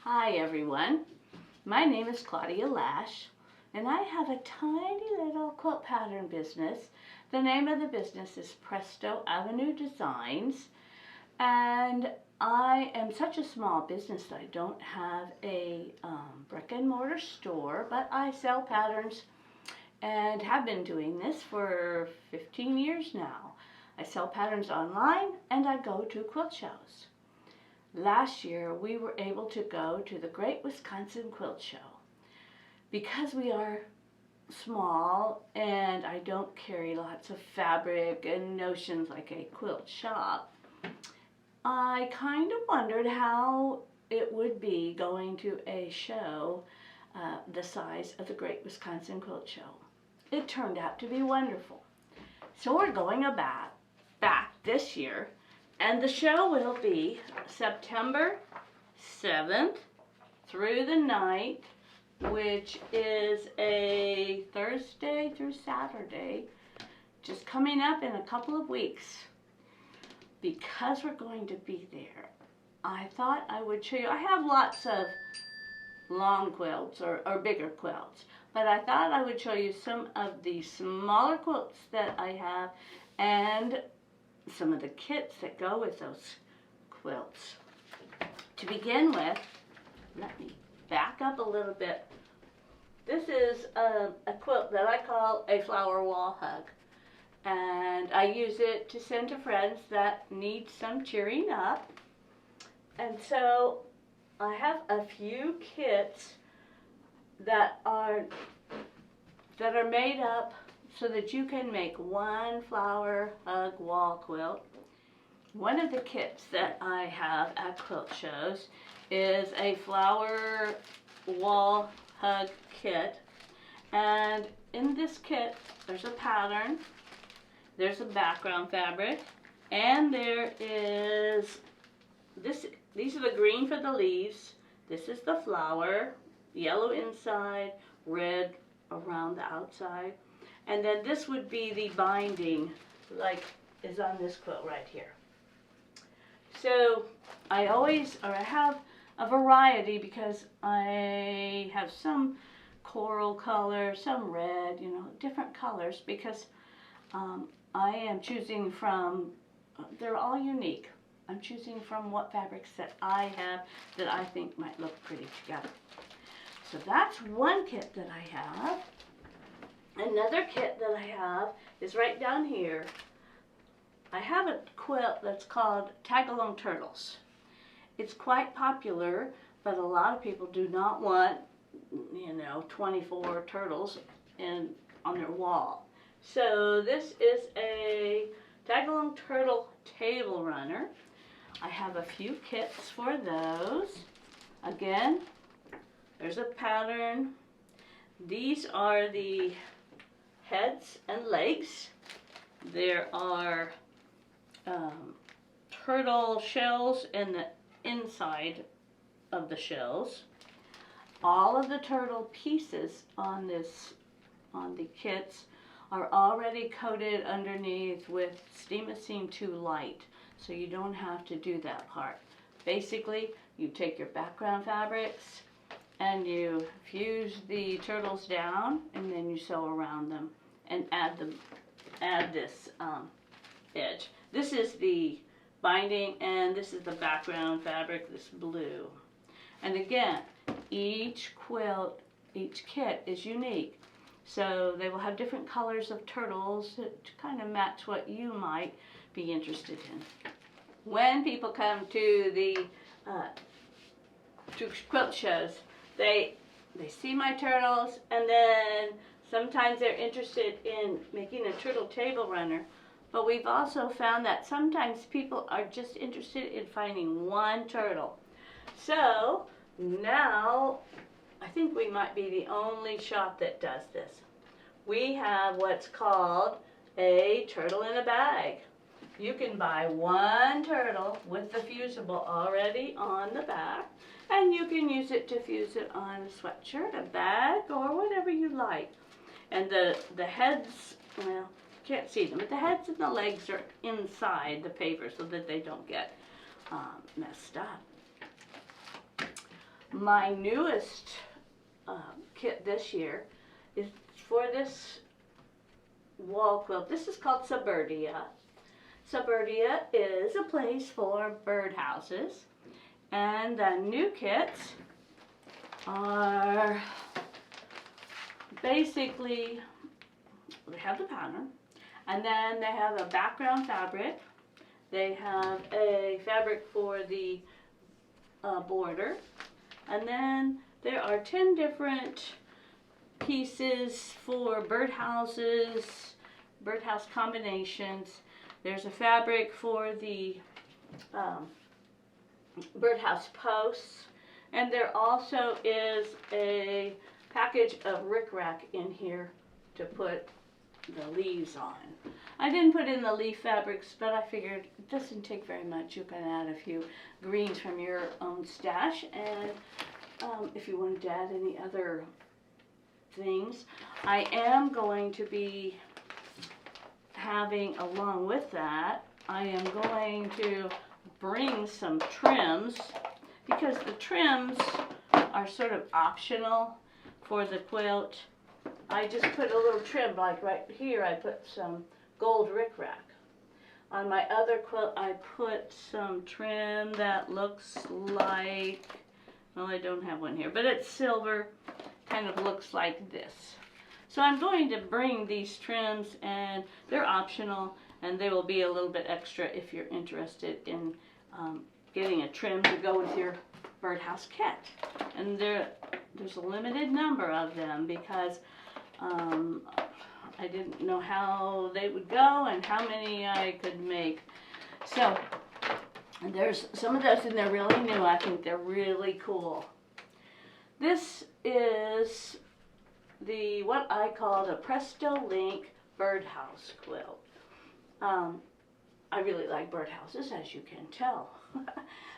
Hi everyone, my name is Claudia Lash and I have a tiny little quilt pattern business. The name of the business is Presto Avenue Designs, and I am such a small business that I don't have a brick and mortar store, but I sell patterns and have been doing this for 15 years now. I sell patterns online and I go to quilt shows. Last year we were able to go to the Great Wisconsin Quilt Show. Because we are small and I don't carry lots of fabric and notions like a quilt shop, I kind of wondered how it would be going to a show the size of the Great Wisconsin Quilt Show. It turned out to be wonderful. So we're going back this year, and the show will be September 7th through the 9th, which is a Thursday through Saturday, just coming up in a couple of weeks. Because we're going to be there, I thought I would show you. I have lots of long quilts or bigger quilts, but I thought I would show you some of the smaller quilts that I have and some of the kits that go with those quilts. To begin with, let me back up a little bit. This is a quilt that I call a flower wall hug, and I use it to send to friends that need some cheering up. And so I have a few kits that are made up so that you can make one flower hug wall quilt. One of the kits that I have at quilt shows is a flower wall hug kit, and in this kit there's a pattern, there's a background fabric, and there is these are the green for the leaves, this is the flower, yellow inside, red around the outside, and then this would be the binding like is on this quilt right here. So I have a variety because I have some coral color, some red, different colors, because I am choosing from, they're all unique. I'm choosing from what fabrics that I have that I think might look pretty together. So that's one kit that I have. Another kit that I have is right down here. I have a quilt that's called Tag-Along Turtles. It's quite popular, but a lot of people do not want, 24 turtles on their wall. So this is a Tag-Along Turtle table runner. I have a few kits for those. Again, there's a pattern. These are the heads and legs. There are turtle shells in the inside of the shells. All of the turtle pieces on the kits are already coated underneath with Steam-A-Seam 2 Light, so you don't have to do that part. Basically, you take your background fabrics and you fuse the turtles down, and then you sew around them and add this edge. This is the binding, and this is the background fabric, this blue. And again, each kit is unique. So they will have different colors of turtles to kind of match what you might be interested in. When people come to the to quilt shows, they see my turtles, and then sometimes they're interested in making a turtle table runner. But we've also found that sometimes people are just interested in finding one turtle. So now I think we might be the only shop that does this. We have what's called a turtle in a bag. You can buy one turtle with the fusible already on the back, and you can use it to fuse it on a sweatshirt, a bag, or whatever you like. And the heads, well, can't see them, but the heads and the legs are inside the paper so that they don't get messed up. my newest kit this year is for this wall quilt. This is called Suburbia. Suburbia is a place for birdhouses, and the new kits are basically, they have the pattern, and then they have a background fabric. They have a fabric for the border, and then there are 10 different pieces for birdhouses, birdhouse combinations. There's a fabric for the birdhouse posts, and there also is a package of rickrack in here to put the leaves on. I didn't put in the leaf fabrics, but I figured it doesn't take very much. You can add a few greens from your own stash, and if you wanted to add any other things. I am going to be having, along with that, I am going to bring some trims, because the trims are sort of optional for the quilt. I just put a little trim, like right here I put some gold rickrack. On my other quilt I put some trim that looks like, well, I don't have one here, but it's silver, kind of looks like this. So I'm going to bring these trims, and they're optional, and they will be a little bit extra if you're interested in getting a trim to go with your birdhouse kit. And there's a limited number of them, because I didn't know how they would go and how many I could make. So, and there's some of those, and they're really new. I think they're really cool. This is the, what I call the Presto Link birdhouse quilt. I really like birdhouses, as you can tell.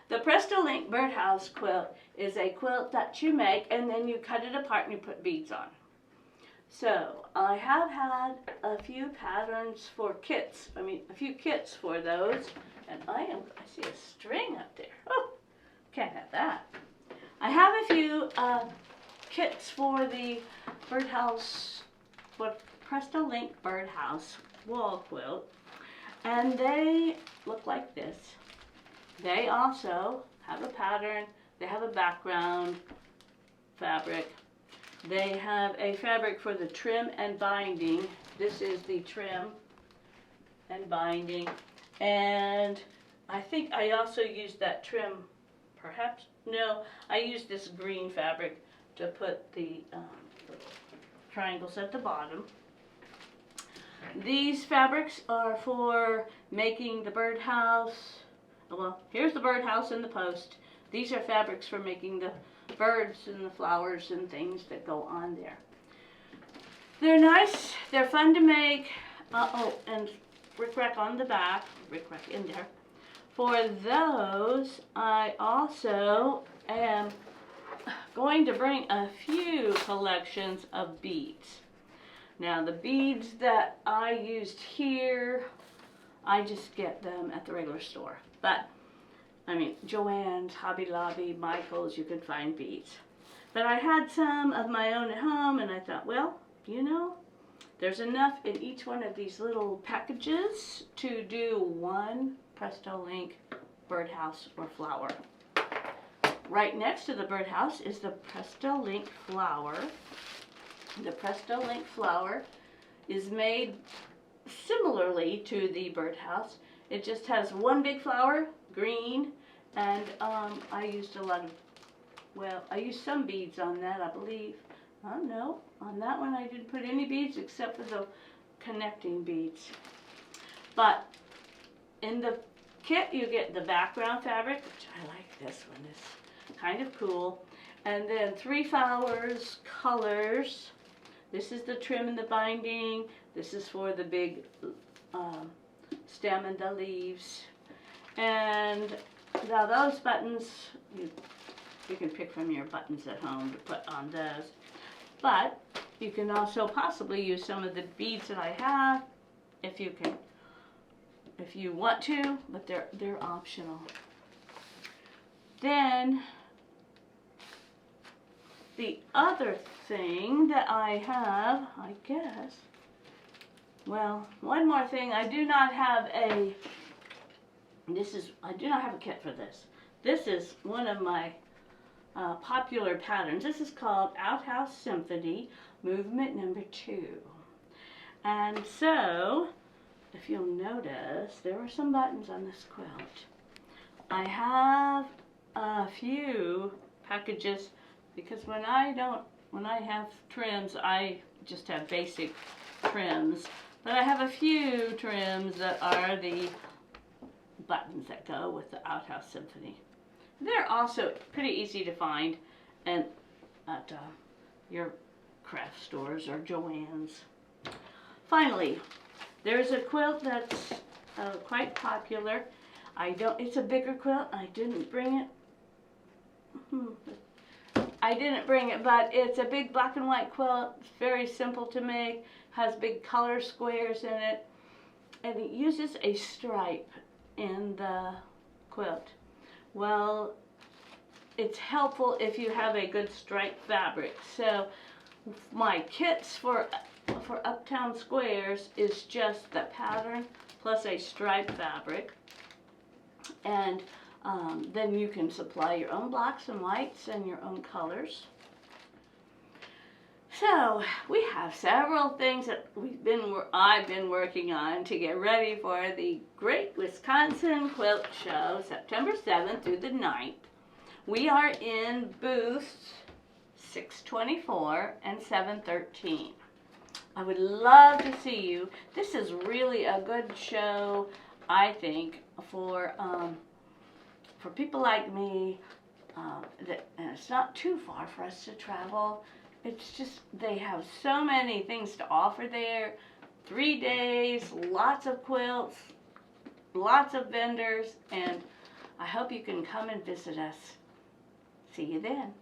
The Presto Link birdhouse quilt is a quilt that you make, and then you cut it apart and you put beads on. So I have had a few patterns for kits, a few kits for those, and I see a string up there. Oh, can't have that. I have a few kits for the birdhouse, Presto Link birdhouse wall quilt, and they look like this. They also have a pattern, they have a background fabric, they have a fabric for the trim and binding. This is the trim and binding, and I think I also used that trim, perhaps, no, I used this green fabric to put the triangles at the bottom. These fabrics are for making the birdhouse. Well, here's the birdhouse and the post. These are fabrics for making the birds and the flowers and things that go on there. They're nice, they're fun to make. Oh, and rickrack on the back, rickrack in there. For those, I also am going to bring a few collections of beads. Now, the beads that I used here, I just get them at the regular store. But, Joann's, Hobby Lobby, Michael's, you can find beads. But I had some of my own at home, and I thought, well, there's enough in each one of these little packages to do one Presto Link birdhouse or flower. Right next to the birdhouse is the Presto Link flower. The Presto Link flower is made similarly to the birdhouse. It just has one big flower, green, and I used I used some beads on that, I believe. Oh no, on that one I didn't put any beads except for the connecting beads. But in the kit you get the background fabric, which I like this one, it's kind of cool. And then 3 flowers, colors. This is the trim and the binding. This is for the big stem and the leaves. And now those buttons, you can pick from your buttons at home to put on those. But you can also possibly use some of the beads that I have if you want to, but they're optional. Then the other thing that I have, I guess, well, one more thing, I do not have a kit for this. This is one of my popular patterns. This is called Outhouse Symphony Movement Number 2. And so, if you'll notice, there are some buttons on this quilt. I have a few packages because when I have trims, I just have basic trims. But I have a few trims that are the buttons that go with the Outhouse Symphony. They're also pretty easy to find and at your craft stores or Joann's. Finally, there's a quilt that's quite popular. It's a bigger quilt. I didn't bring it, but it's a big black and white quilt. It's very simple to make, has big color squares in it, and it uses a stripe in the quilt. Well, it's helpful if you have a good stripe fabric. So my kits for Uptown Squares is just the pattern plus a stripe fabric, and then you can supply your own blacks and whites and your own colors. So we have several things that I've been working on to get ready for the Great Wisconsin Quilt Show, September 7th through the 9th. We are in booths 624 and 713. I would love to see you. This is really a good show, I think, for people like me. And it's not too far for us to travel. It's just they have so many things to offer there. 3 days, lots of quilts, lots of vendors, and I hope you can come and visit us. See you then.